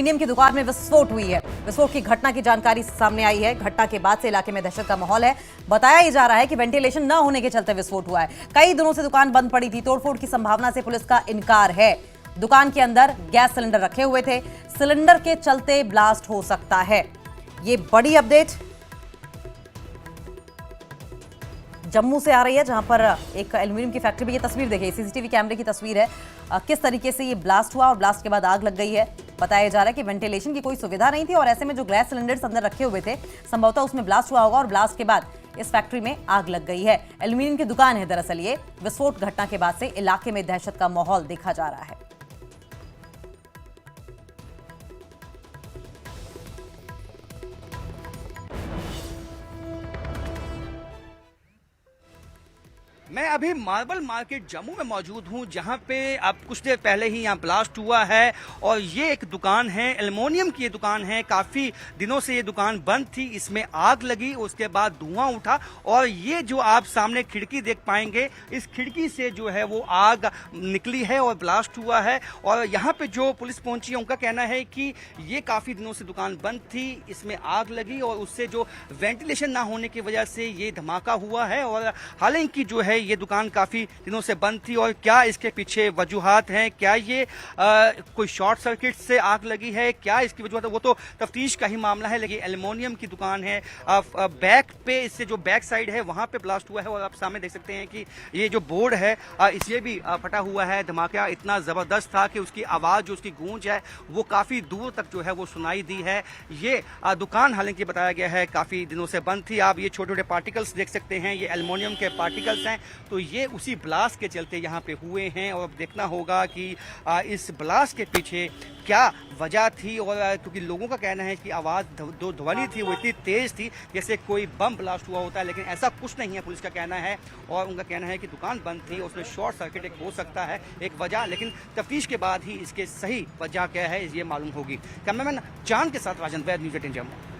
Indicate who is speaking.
Speaker 1: Aluminium की दुकान में विस्फोट हुई है। विस्फोट की घटना की जानकारी सामने आई है। घटना के बाद से इलाके में दहशत का माहौल है। बताया ही जा रहा है कि वेंटिलेशन न होने के चलते विस्फोट हुआ है। कई दिनों से दुकान बंद पड़ी थी। तोड़फोड़ की संभावना से पुलिस का इनकार है। दुकान के अंदर गैस सिलेंडर रखे हुए थे। सिलेंडर के चलते ब्लास्ट हो सकता है। ये बड़ी अपडेट जम्मू से आ रही है, जहां पर एक एल्यूमिनियम की फैक्ट्री में ये तस्वीर देखिए, सीसीटीवी कैमरे की तस्वीर है। किस तरीके से ये ब्लास्ट हुआ और ब्लास्ट के बाद आग लग गई है। बताया जा रहा है कि वेंटिलेशन की कोई सुविधा नहीं थी और ऐसे में जो गैस सिलेंडर्स अंदर रखे हुए थे, संभवतः उसमें ब्लास्ट हुआ होगा और ब्लास्ट के बाद इस फैक्ट्री में आग लग गई है। एल्यूमिनियम की दुकान है दरअसल ये। विस्फोट घटना के बाद से इलाके में दहशत का माहौल देखा जा रहा है।
Speaker 2: मैं अभी मार्बल मार्केट जम्मू में मौजूद हूं, जहां पे अब कुछ देर पहले ही यहां ब्लास्ट हुआ है और ये एक दुकान है, एल्युमिनियम की ये दुकान है। काफी दिनों से ये दुकान बंद थी, इसमें आग लगी, उसके बाद धुआं उठा और ये जो आप सामने खिड़की देख पाएंगे, इस खिड़की से जो है वो आग निकली है और ब्लास्ट हुआ है। और यहाँ पे जो पुलिस पहुंची है उनका कहना है कि ये काफी दिनों से दुकान बंद थी, इसमें आग लगी और उससे जो वेंटिलेशन ना होने की वजह से ये धमाका हुआ है। और हालांकि जो है ये दुकान काफी दिनों से बंद थी और क्या इसके पीछे वजूहात हैं, क्या ये कोई शॉर्ट सर्किट से आग लगी है, क्या इसकी वजूहात है, वो तो तफ्तीश का ही मामला है। लेकिन एल्युमिनियम की दुकान है, बैक पे इससे जो बैक साइड है वहां पे ब्लास्ट हुआ है और आप सामने देख सकते हैं कि ये जो बोर्ड है इसे भी फटा हुआ है। धमाका इतना जबरदस्त था कि उसकी आवाज जो उसकी गूंज है वो काफी दूर तक जो है वो सुनाई दी है। ये दुकान हालांकि बताया गया है काफी दिनों से बंद थी। आप ये छोटे छोटे पार्टिकल्स देख सकते हैं, ये एल्युमिनियम के पार्टिकल्स हैं, तो ये उसी ब्लास्ट के चलते यहाँ पे हुए हैं। और अब देखना होगा कि इस ब्लास्ट के पीछे क्या वजह थी। और क्योंकि लोगों का कहना है कि आवाज़ जो ध्वनि थी वो इतनी तेज थी जैसे कोई बम ब्लास्ट हुआ होता है, लेकिन ऐसा कुछ नहीं है, पुलिस का कहना है। और उनका कहना है कि दुकान बंद थी, उसमें शॉर्ट सर्किट एक हो सकता है एक वजह, लेकिन तफ्तीश के बाद ही इसके सही वजह क्या है ये मालूम होगी। कैमरामैन चांद के साथ राजन वैद, न्यूज़ 18 जम्मू।